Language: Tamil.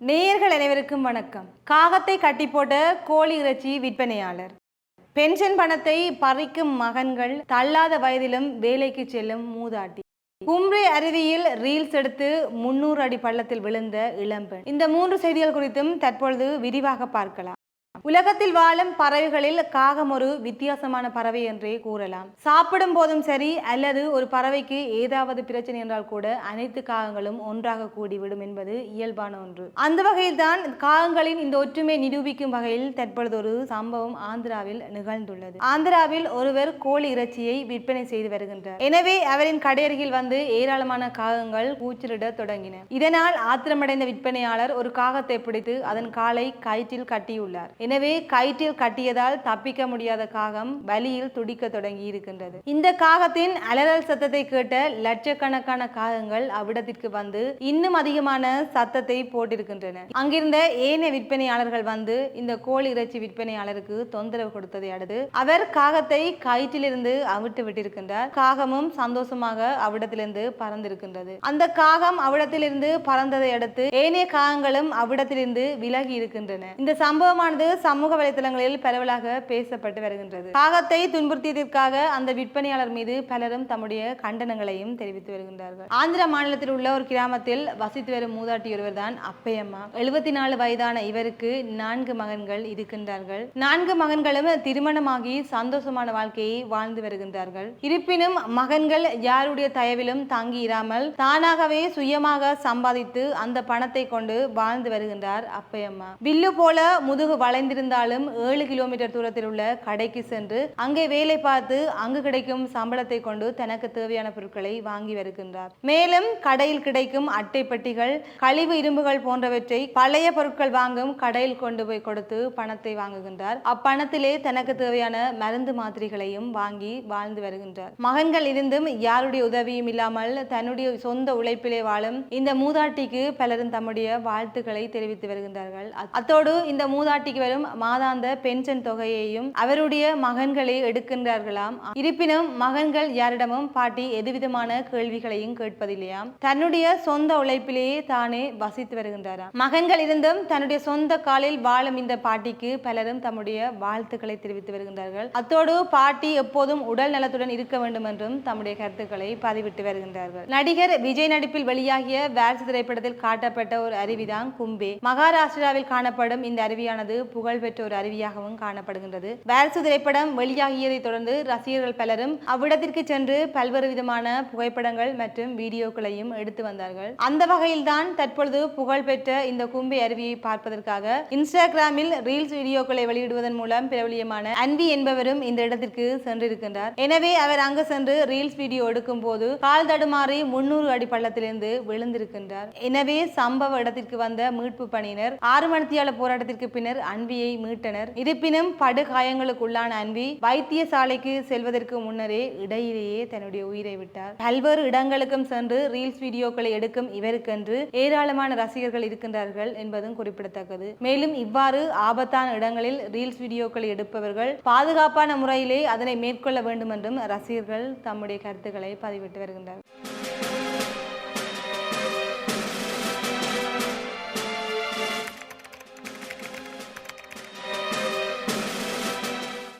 நேயர்கள் அனைவருக்கும் வணக்கம். காகத்தை கட்டி போட்ட கோழி இறைச்சி விற்பனையாளர், பென்ஷன் பணத்தை பறிக்கும் மகன்கள், தள்ளாத வயதிலும் வேலைக்கு செல்லும் மூதாட்டி, கும்ரி அருவியில் ரீல்ஸ் எடுத்து 300 அடி பள்ளத்தில் விழுந்த இளம்பெண். இந்த 3 செய்திகள் குறித்தும் தற்பொழுது விரிவாக பார்க்கலாம். உலகத்தில் வாழும் பறவைகளில் காகம் ஒரு வித்தியாசமான பறவை என்றே கூறலாம். சாப்பிடும் போதும் சரி, அல்லது ஒரு பறவைக்கு ஏதாவது பிரச்சனை என்றால் கூட அனைத்து காகங்களும் ஒன்றாக கூடிவிடும் என்பது இயல்பான ஒன்று. அந்த வகையில் தான் காகங்களின் இந்த ஒற்றுமை நிரூபிக்கும் வகையில் தற்பொழுது ஒரு சம்பவம் ஆந்திராவில் நிகழ்ந்துள்ளது. ஆந்திராவில் ஒருவர் கோழி இறைச்சியை விற்பனை செய்து வருகின்றார். எனவே அவரின் கடையருகில் வந்து ஏராளமான காகங்கள் கூச்சலிட தொடங்கின. இதனால் ஆத்திரமடைந்த விற்பனையாளர் ஒரு காகத்தை பிடித்து அதன் காலை கயிற்றில் கட்டியுள்ளார். எனவே கயிற்றில் கட்டியதால் தப்பிக்க முடியாத காகம் வலியில் துடிக்க தொடங்கி இருக்கின்றது. இந்த காகத்தின் அலறல் சத்தத்தை கேட்ட லட்சக்கணக்கான காகங்கள் அவ்விடத்திற்கு வந்து இன்னும் அதிகமான சத்தத்தை போட்டிருக்கின்றன. அங்கிருந்த ஏனைய விற்பனையாளர்கள் வந்து இந்த கோழி இறைச்சி விற்பனையாளருக்கு தொந்தரவு கொடுத்ததை அடுத்து அவர் காகத்தை கயிற்றிலிருந்து அவிட்டு விட்டிருக்கின்றார். காகமும் சந்தோஷமாக அவ்விடத்திலிருந்து பறந்திருக்கின்றது. அந்த காகம் அவ்விடத்திலிருந்து பறந்ததை அடுத்து ஏனைய காகங்களும் அவ்விடத்திலிருந்து விலகி இருக்கின்றன. இந்த சம்பவமானது சமூக வலைதளங்களில் பரவலாக பேசப்பட்டு வருகின்றது. காகத்தை துன்புறுத்தியதற்காக அந்த விற்பனையாளர் மீது பலரும் தம்முடைய கண்டனங்களையும் தெரிவித்து வருகின்றார்கள். ஆந்திர மாநிலத்தில் உள்ள ஒரு கிராமத்தில் வசித்து வரும் மூதாட்டி ஒருவர் தான் அப்பையம்மா. 74 வயதான இவருக்கு 4 மகன்கள் இருக்கின்றார்கள். 4 மகன்களும் திருமணமாகி சந்தோஷமான வாழ்க்கையை வாழ்ந்து வருகின்றார்கள். இருப்பினும் மகன்கள் யாருடைய தயவிலும் தங்கி இராமல் தானாகவே சுயமாக சம்பாதித்து அந்த பணத்தை கொண்டு வாழ்ந்து வருகின்றார் அப்பையம்மா. வில்லு போல முதுகு வளைந்திருந்தாலும் 7 கிலோமீட்டர் தூரத்தில் உள்ள கடைக்கு சென்று அங்கே வேலை பார்த்து அங்கு கிடைக்கும் சம்பளத்தை கொண்டு தனக்கு தேவையான பொருட்களை வாங்கி வருகின்றார். மேலும் கடையில் கிடைக்கும் அட்டை பெட்டிகள், கழிவு இரும்புகள் போன்றவற்றை பழைய பொருட்கள் வாங்கும் கடையில் கொண்டு போய் கொடுத்து பணத்தை வாங்குகின்றார். அப்பணத்திலே தனக்கு தேவையான மருந்து மாத்திரைகளையும் வாங்கி வாழ்ந்து வருகின்றார். மகன்கள் இருந்தும் யாருடைய உதவியும் இல்லாமல் தன்னுடைய சொந்த உழைப்பிலே வாழும் இந்த மூதாட்டிக்கு பலரும் தம்முடைய வாழ்த்துக்களை தெரிவித்து வருகின்றார்கள். அத்தோடு இந்த மூதாட்டிக்கு வரும் மாதாந்த பென்ஷன் தொகையையும் அவருடைய மகன்களே எடுக்கின்றார்களாம். இருப்பினும் மகன்கள் யாரிடமும் பாட்டி எதுவிதமான கேள்விகளையும் கேட்பதில்லையாம். தன்னுடைய சொந்த உழைப்பிலேயே தானே வசித்து வருகின்றாராம். மகன்கள் இருந்தும் தன்னுடைய சொந்த காலில் வாழும் இந்த பாட்டிக்கு பலரும் தம்முடைய வாழ்த்துக்களை தெரிவித்து வருகின்றார்கள். அத்தோடு பாட்டி எப்போதும் உடல் நலத்துடன் இருக்க வேண்டும் என்றும் தம்முடைய கருத்துக்களை பதிவிட்டு வருகின்றார்கள். நடிகர் விஜய் நடிப்பில் வெளியாகிய வாரிசு திரைப்படத்தில் காட்டப்பட்ட ஒரு அருவிதான் கும்பே. மகாராஷ்டிராவில் காணப்படும் இந்த அருவியானது புகழ்பெற்ற ஒரு அருவியாகவும் காணப்படுகின்றது. வாரிசு திரைப்படம் வெளியாகியதை தொடர்ந்து ரசிகர்கள் பலரும் அவ்விடத்திற்கு சென்று பல்வேறு விதமான புகைப்படங்கள் மற்றும் வீடியோக்களையும் எடுத்து வந்தார்கள். அந்த வகையில் தான் தற்பொழுது புகழ்பெற்ற இந்த கும்பே அருவியை பார்ப்பதற்காக இன்ஸ்டாகிராமில் ரீல்ஸ் வீடியோக்களை வெளியிடுவதன் மூலம் பிரபலியமான அன்வி என்பவரும் இந்த இடத்திற்கு சென்றிருக்கின்றார். எனவே அவர் அங்கு சென்று ரீல்ஸ் வீடியோ எடுக்கும் போது கால் தடுமாறி 300 அடி பள்ளத்திலிருந்து விழுந்திருக்கின்றார். எனவே சம்பவ இடத்திற்கு வந்த மீட்பு பணியினர் 6 மணித்தியால போராட்டத்திற்கு பின்னர் அன்வியை மீட்டனர். இருப்பினும் படுகாயங்களுக்குள்ளான அன்வி வைத்தியசாலைக்கு செல்வதற்கு முன்னரே இடையிலேயே தன்னுடைய உயிரை விட்டார். பல்வேறு இடங்களுக்கும் சென்று ரீல்ஸ் வீடியோக்களை எடுக்கும் இவருக்கென்று ஏராளமான ரசிகர்கள் இருக்கின்றார்கள் என்பதும் குறிப்பிடத்தக்கது. மேலும் இவ்வாறு ஆபத்தான இடங்களில் ரீல்ஸ் வீடியோக்களை எடுப்பவர்கள் பாதுகாப்பான முறையிலே அதனை மேற்கொள்ள வேண்டும் என்றும் ரசிகர்கள் தம்முடைய கருத்துக்களை பதிவிட்டு வருகின்றனர்.